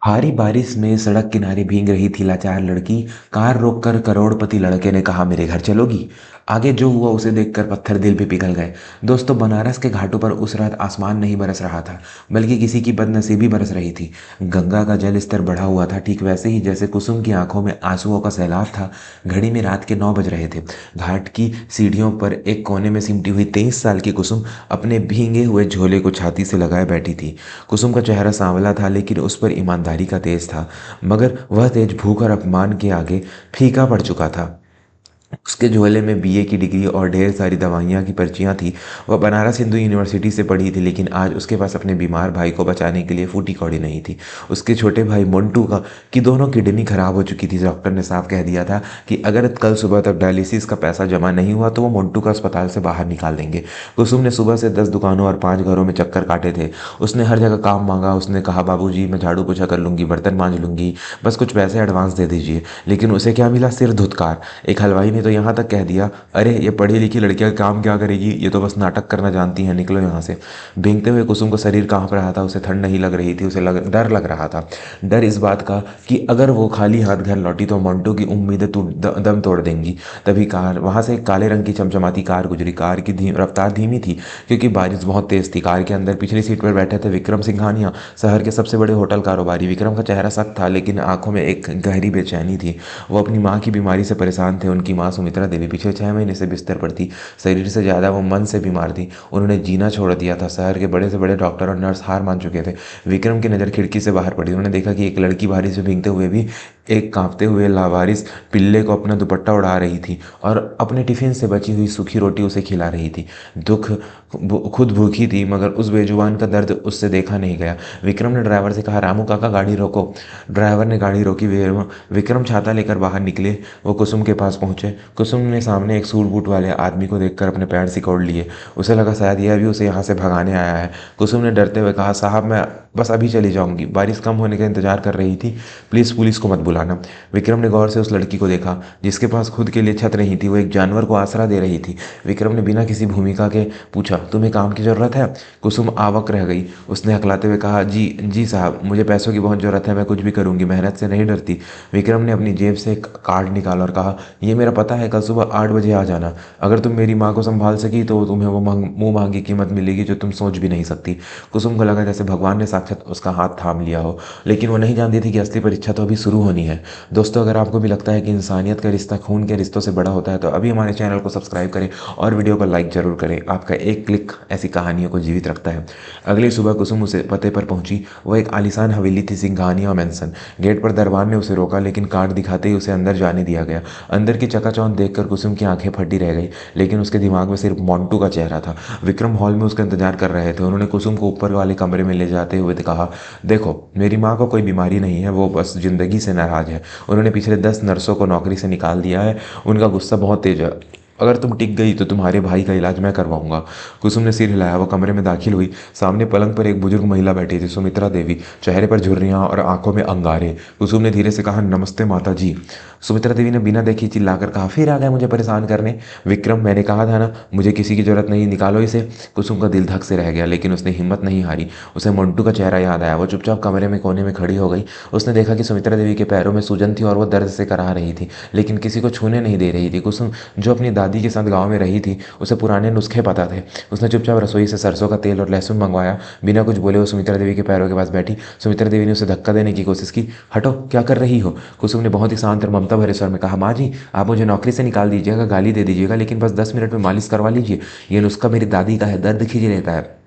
भारी बारिश में सड़क किनारे भीग रही थी लाचार लड़की। कार रोककर करोड़पति लड़के ने कहा, मेरे घर चलोगी? आगे जो हुआ उसे देखकर पत्थर दिल पे पिघल गए। दोस्तों, बनारस के घाटों पर उस रात आसमान नहीं बरस रहा था, बल्कि किसी की बदनसीबी बरस रही थी। गंगा का जल स्तर बढ़ा हुआ था, ठीक वैसे ही जैसे कुसुम की आंखों में आंसुओं का सैलाब था। घड़ी में रात के 9 बज रहे थे। घाट की सीढ़ियों पर एक कोने में सिमटी हुई 23 साल की कुसुम अपने भीगे हुए झोले को छाती से लगाए बैठी थी। कुसुम का चेहरा सांवला था, लेकिन उस पर ईमानदारी का तेज था, मगर वह तेज भूख और अपमान के आगे फीका पड़ चुका था। उसके झोले में बीए की डिग्री और ढेर सारी दवाइयाँ की पर्चियाँ थी। वह बनारस हिंदू यूनिवर्सिटी से पढ़ी थी, लेकिन आज उसके पास अपने बीमार भाई को बचाने के लिए फूटी कौड़ी नहीं थी। उसके छोटे भाई मोन्टू का की दोनों किडनी खराब हो चुकी थी। डॉक्टर ने साफ कह दिया था कि अगर कल सुबह तक डायलिसिस का पैसा जमा नहीं हुआ तो वो मोन्टू का अस्पताल से बाहर निकाल देंगे। कुसुम ने सुबह से 10 दुकानों और 5 घरों में चक्कर काटे थे। उसने हर जगह काम मांगा। उसने कहा, बाबूजी मैं झाड़ू पोछा कर लूंगी, बर्तन मांज लूंगी, बस कुछ पैसे एडवांस दे दीजिए। लेकिन उसे क्या मिला? सिर धुतकार। एक हलवाई ने तो यहाँ तक कह दिया, अरे ये पढ़ी लिखी लड़कियां काम क्या करेगी, ये तो बस नाटक करना जानती हैं, निकलो यहाँ से। भीगते हुए कुसुम को शरीर कांप रहा था। उसे ठंड नहीं लग रही थी, उसे डर लग रहा था। डर इस बात का कि अगर वो खाली हाथ घर लौटी तो मोंटू की उम्मीदें दम तोड़ देंगी। तभी कार वहां से एक काले रंग की चमचमाती कार गुजरी। कार की रफ्तार धीमी थी, क्योंकि बारिश बहुत तेज थी। कार के अंदर पिछली सीट पर बैठे थे विक्रम सिंघानिया, शहर के सबसे बड़े होटल कारोबारी। विक्रम का चेहरा सख्त था, लेकिन आंखों में एक गहरी बेचैनी थी। वो अपनी माँ की बीमारी से परेशान थे। उनकी माँ सुमित्रा देवी पिछले 6 महीने से बिस्तर पर थी। शरीर से ज़्यादा वो मन से बीमार थी। उन्होंने जीना छोड़ दिया था। शहर के बड़े से बड़े डॉक्टर और नर्स हार मान चुके थे। विक्रम की नज़र खिड़की से बाहर पड़ी। उन्होंने देखा कि एक लड़की बारिश में भीगते हुए भी एक कांपते हुए लावारिस पिल्ले को अपना दुपट्टा उड़ा रही थी और अपने टिफिन से बची हुई सूखी रोटी उसे खिला रही थी। दुख खुद भूखी थी, मगर उस बेजुबान का दर्द उससे देखा नहीं गया। विक्रम ने ड्राइवर से कहा, रामू काका गाड़ी रोको। ड्राइवर ने गाड़ी रोकी। विक्रम छाता लेकर बाहर निकले। वो कुसुम के पास पहुंचे। कुसुम ने सामने एक सूट बूट वाले आदमी को देखकर अपने पैर सिकोड़ लिए। उसे लगा शायद यह भी उसे यहाँ से भगाने आया है। कुसुम ने डरते हुए कहा, साहब मैं बस अभी चली जाऊंगी, बारिश कम होने का इंतजार कर रही थी, प्लीज़ पुलिस को मत बुलाना। विक्रम ने गौर से उस लड़की को देखा, जिसके पास खुद के लिए छत नहीं थी। वो एक जानवर को आसरा दे रही थी। विक्रम ने बिना किसी भूमिका के पूछा, तुम्हें काम की ज़रूरत है? कुसुम आवक रह गई। उसने हकलाते हुए कहा, जी जी साहब, मुझे पैसों की बहुत ज़रूरत है, मैं कुछ भी करूंगी, मेहनत से नहीं डरती। विक्रम ने अपनी जेब से एक कार्ड निकाला और कहा, ये मेरा पता है, कल सुबह 8 बजे आ जाना। अगर तुम मेरी माँ को संभाल सकी तो तुम्हें वो मुंह मांगी कीमत मिलेगी जो तुम सोच भी नहीं सकती। कुसुम को लगा जैसे भगवान ने साक्षात उसका हाथ थाम लिया हो, लेकिन वो नहीं जानती थी कि असली परीक्षा तो अभी शुरू होनी है। दोस्तों, अगर आपको भी लगता है कि इंसानियत का रिश्ता खून के रिश्तों से बड़ा होता है तो अभी हमारे चैनल को सब्सक्राइब करें और वीडियो को लाइक जरूर करें। आपका एक क्लिक ऐसी कहानियों को जीवित रखता है। अगली सुबह कुसुम उसे पते पर पहुंची। वो एक आलीशान हवेली थी, सिंघानिया मैंसन। गेट पर दरबान ने उसे रोका, लेकिन कार्ड दिखाते ही उसे अंदर जाने दिया गया। अंदर की चकाचौंध देखकर कुसुम की आंखें फटी रह गई, लेकिन उसके दिमाग में सिर्फ मोंटू का चेहरा था। विक्रम हॉल में उसका इंतजार कर रहे थे। उन्होंने कुसुम को ऊपर वाले कमरे में ले जाते हुए कहा, देखो मेरी माँ को कोई बीमारी नहीं है, वो बस जिंदगी से नाराज है। उन्होंने पिछले 10 नर्सों को नौकरी से निकाल दिया है। उनका गुस्सा बहुत तेज है। अगर तुम टिक गई तो तुम्हारे भाई का इलाज मैं करवाऊंगा। कुसुम ने सिर हिलाया। वो कमरे में दाखिल हुई। सामने पलंग पर एक बुजुर्ग महिला बैठी थी, सुमित्रा देवी, चेहरे पर झुर्रियां और आंखों में अंगारे। कुसुम ने धीरे से कहा, नमस्ते माता जी। सुमित्रा देवी ने बिना देखी चिल्लाकर कहा, फिर आ गए मुझे परेशान करने? विक्रम, मैंने कहा था ना, मुझे किसी की जरूरत नहीं, निकालो इसे। कुसुम का दिल धक से रह गया, लेकिन उसने हिम्मत नहीं हारी। उसे मोंटू का चेहरा याद आया। वो चुपचाप कमरे में कोने में खड़ी हो गई। उसने देखा कि सुमित्रा देवी के पैरों में सूजन थी और वो दर्द से कराह रही थी, लेकिन किसी को छूने नहीं दे रही थी। कुसुम, जो अपनी दादी के साथ गाँव में रही थी, उसे पुराने नुस्खे पता थे। उसने चुपचाप रसोई से सरसों का तेल और लहसुन मंगवाया। बिना कुछ बोले वो सुमित्रा देवी के पैरों के पास बैठी। सुमित्रा देवी ने उसे धक्का देने की कोशिश की। हटो, क्या कर रही हो? कुसुम ने बहुत ही शांत और ममता भरे स्वर में कहा, माँ जी, आप मुझे नौकरी से निकाल दीजिएगा, गाली दे दीजिएगा, लेकिन बस 10 मिनट में मालिश करवा लीजिए। ये नुस्खा मेरी दादी का है, दर्द खींच लेता है,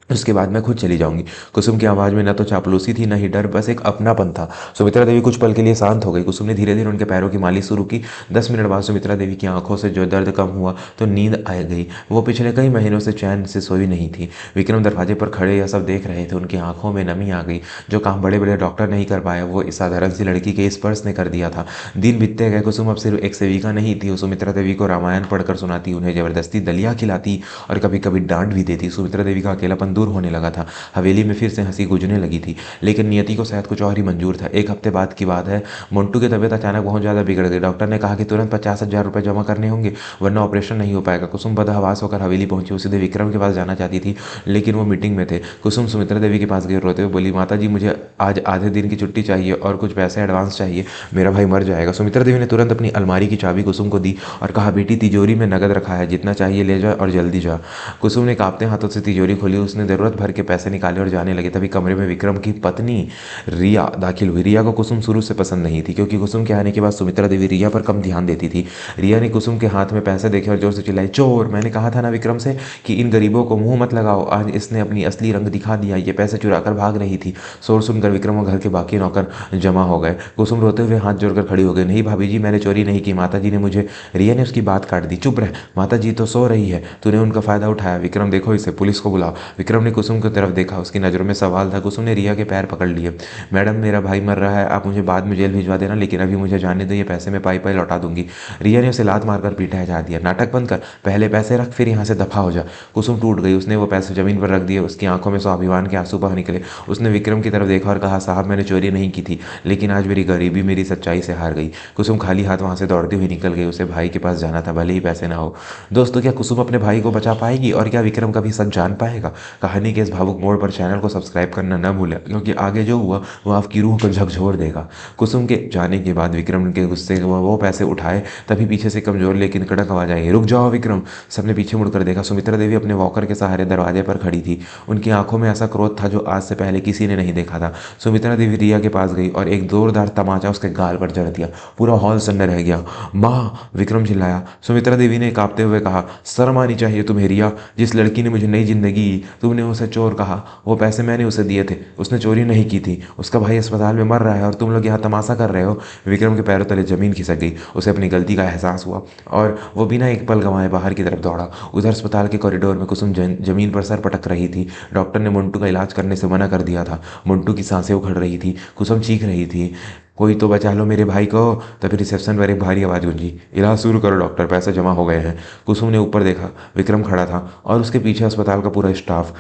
उसके बाद मैं खुद चली जाऊंगी। कुसुम की आवाज़ में न तो चापलूसी थी, न ही डर, बस एक अपनापन था। सुमित्रा देवी कुछ पल के लिए शांत हो गई। कुसुम ने धीरे धीरे उनके पैरों की मालिश शुरू की। 10 मिनट बाद सुमित्रा देवी की आंखों से जो दर्द कम हुआ तो नींद आ गई। वो पिछले कई महीनों से चैन से सोई नहीं थी। विक्रम दरवाजे पर खड़े यह सब देख रहे थे। उनकी आंखों में नमी आ गई। जो काम बड़े बड़े डॉक्टर नहीं कर पाए, वो इस साधारण सी लड़की के स्पर्श ने कर दिया था। दिन बीतते गए। कुसुम अब सिर्फ एक सेविका नहीं थी। वो सुमित्रा देवी को रामायण पढ़कर सुनाती, उन्हें जबरदस्ती दलिया खिलाती और कभी कभी डांट भी देती। सुमित्रा देवी का अकेलापन मंजूर होने लगा था। हवेली में फिर से हंसी गूंजने लगी थी, लेकिन नियति को शायद कुछ और ही मंजूर था। एक हफ्ते बाद की बात है, मंटू की तबीयत अचानक बहुत ज़्यादा बिगड़ गई। डॉक्टर ने कहा कि तुरंत 50,000 रुपये जमा करने होंगे, वरना ऑपरेशन नहीं हो पाएगा। कुसुम बदहवास होकर हवेली पहुंची। वो सीधे विक्रम के पास जाना चाहती थी, लेकिन वो मीटिंग में थे। कुसुम सुमित्रा देवी के पास गई, रोते हुए बोली, माता जी मुझे आज आधे दिन की छुट्टी चाहिए और कुछ पैसे एडवांस चाहिए, मेरा भाई मर जाएगा। सुमित्रा देवी ने तुरंत अपनी अलमारी की चाबी कुसुम को दी और कहा, बेटी तिजोरी में नगद रखा है, जितना चाहिए ले जा और जल्दी जा। कुसुम ने कांपते हाथों से तिजोरी खोली। उसने जरूरत भर के पैसे निकाले और जाने लगे। तभी कमरे में विक्रम की पत्नी रिया दाखिल हुई। रिया को कुसुम शुरू से पसंद नहीं थी, क्योंकि कुसुम के आने के बाद सुमित्रा देवी रिया पर कम ध्यान देती थी। रिया ने कुसुम के हाथ में पैसे देखे और जोर से चिल्लाई, चोर! मैंने कहा था ना विक्रम से कि इन गरीबों को मुंह मत लगाओ। आज इसने अपनी असली रंग दिखा दिया, ये पैसे चुरा कर भाग रही थी। शोर सुनकर विक्रम और घर के बाकी नौकर जमा हो गए। कुसुम रोते हुए हाथ जोड़कर खड़ी हो गई। नहीं भाभी जी, मैंने चोरी नहीं की, माता जी ने मुझे। रिया ने उसकी बात काट दी। चुप रह, माता जी तो सो रही है, तूने उनका फायदा उठाया। विक्रम देखो इसे, पुलिस को बुलाओ। विक्रम ने कुसुम की तरफ देखा, उसकी नज़रों में सवाल था। कुसुम ने रिया के पैर पकड़ लिए। मैडम, मेरा भाई मर रहा है, आप मुझे बाद में जेल भिजवा देना, लेकिन अभी मुझे जाने दो, ये पैसे मैं पाई पाई लौटा दूंगी। रिया ने उसे लात मारकर पीटा जा दिया। नाटक बंद कर, पहले पैसे रख, फिर यहाँ से दफा हो जा। कुसुम टूट गई। उसने वो पैसे जमीन पर रख दिए। उसकी आंखों में स्वाभिमान के आंसू बह निकले। उसने विक्रम की तरफ देखा और कहा, साहब मैंने चोरी नहीं की थी, लेकिन आज मेरी गरीबी मेरी सच्चाई से हार गई। कुसुम खाली हाथ वहाँ से दौड़ती हुई निकल गई। उसे भाई के पास जाना था, भले ही पैसे ना हो। दोस्तों, क्या कुसुम अपने भाई को बचा पाएगी और क्या विक्रम कभी सच जान पाएगा? कहानी के इस भावुक मोड़ पर चैनल को सब्सक्राइब करना न भूलें, क्योंकि आगे जो हुआ वो आपकी रूह को झकझोर देगा। कुसुम के जाने के बाद विक्रम के गुस्से वो पैसे उठाए, तभी पीछे से कमजोर लेकिन कड़क आवाज आई, रुक जाओ विक्रम। सबने पीछे मुड़कर देखा। सुमित्रा देवी अपने वॉकर के सहारे दरवाजे पर खड़ी थी। उनकी आंखों में ऐसा क्रोध था जो आज से पहले किसी ने नहीं देखा था। सुमित्रा देवी रिया के पास गई और एक जोरदार तमाचा उसके गाल पर जड़ दिया। पूरा हॉल सन्न रह गया। माँ! विक्रम चिल्लाया। सुमित्रा देवी ने कांपते हुए कहा, शर्म आनी चाहिए तुम्हें रिया, जिस लड़की ने मुझे नई जिंदगी दी, तुमने उसे चोर कहा। वो पैसे मैंने उसे दिए थे, उसने चोरी नहीं की थी। उसका भाई अस्पताल में मर रहा है और तुम लोग यहाँ तमाशा कर रहे हो। विक्रम के पैरों तले जमीन खिसक गई। उसे अपनी गलती का एहसास हुआ और वो बिना एक पल गंवाए बाहर की तरफ दौड़ा। उधर अस्पताल के कॉरिडोर में कुसुम जमीन पर सर पटक रही थी। डॉक्टर ने मंटू का इलाज करने से मना कर दिया था। मंटू की सांसें उखड़ रही थी। कुसुम चीख रही थी, कोई तो बचा लो मेरे भाई को। तभी रिसेप्शन पर एक भारी आवाज़ गूंजी, इलाज शुरू करो डॉक्टर, पैसे जमा हो गए हैं। कुसुम ने ऊपर देखा। विक्रम खड़ा था और उसके पीछे अस्पताल का पूरा स्टाफ।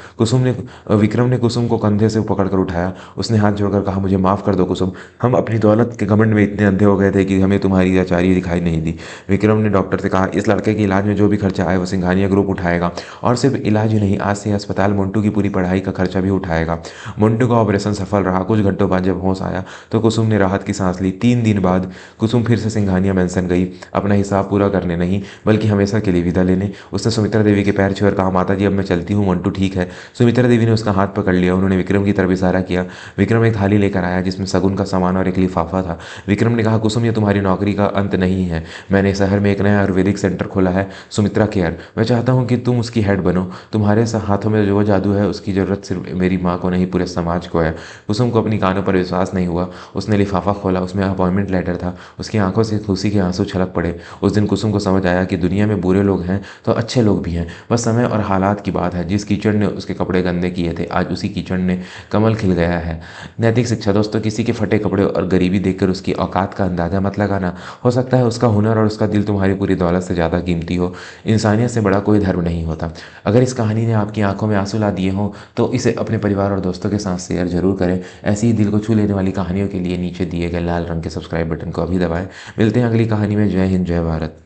विक्रम ने कुसुम को कंधे से पकड़कर उठाया। उसने हाथ जोड़कर कहा, मुझे माफ़ कर दो कुसुम, हम अपनी दौलत के घमंड में इतने अंधे हो गए थे कि हमें तुम्हारी लाचारी दिखाई नहीं दी। विक्रम ने डॉक्टर से कहा, इस लड़के के इलाज में जो भी खर्चा आए वो सिंघानिया ग्रुप उठाएगा, और सिर्फ इलाज ही नहीं, आज से अस्पताल मंटू की पूरी पढ़ाई का खर्चा भी उठाएगा। मंटू का ऑपरेशन सफल रहा। कुछ घंटों बाद जब होश आया तो कुसुम ने राहत की सांस ली। 3 दिन बाद कुसुम फिर से सिंघानिया मेंशन गई, अपना हिसाब पूरा करने नहीं बल्कि हमेशा के लिए विदा लेने। उसने सुमित्रा देवी के पैर छुए और कहा, माता जी अब मैं चलती हूँ, मंटू ठीक है। सुमित्रा देवी ने उसका हाथ पकड़ लिया। उन्होंने विक्रम की तरफ इशारा किया। विक्रम एक थाली लेकर आया जिसमें सगुन का सामान और एक लिफाफा था। विक्रम ने कहा, कुसुम ये तुम्हारी नौकरी का अंत नहीं है। मैंने शहर में एक नया आयुर्वेदिक सेंटर खोला है, सुमित्रा केयर। मैं चाहता हूँ कि तुम उसकी हेड बनो। तुम्हारे हाथों में जो जादू है उसकी ज़रूरत सिर्फ मेरी माँ को नहीं, पूरे समाज को है। कुसुम को अपनी कानों पर विश्वास नहीं हुआ। उसने लिफाफा खोला, उसमें अपॉइंटमेंट लेटर था। उसकी आंखों से खुशी के आंसू छलक पड़े। उस दिन कुसुम को समझ आया कि दुनिया में बुरे लोग हैं तो अच्छे लोग भी हैं, बस समय और हालात की बात है। जिस कीचड़ ने उसके कपड़े गंदे किए थे, आज उसी कीचड़ ने कमल खिल गया है। नैतिक शिक्षा दोस्तों, किसी के फटे कपड़े और गरीबी देखकर उसकी औकात का अंदाजा मत लगाना। हो सकता है उसका हुनर और उसका दिल तुम्हारी पूरी दौलत से ज़्यादा कीमती हो। इंसानियत से बड़ा कोई धर्म नहीं होता। अगर इस कहानी ने आपकी आंखों में आंसू ला दिए हों तो इसे अपने परिवार और दोस्तों के साथ शेयर जरूर करें। ऐसी ही दिल को छू लेने वाली कहानियों के लिए नीचे दिए गए लाल रंग के सब्सक्राइब बटन को अभी दबाएं। मिलते हैं अगली कहानी में। जय हिंद, जय भारत।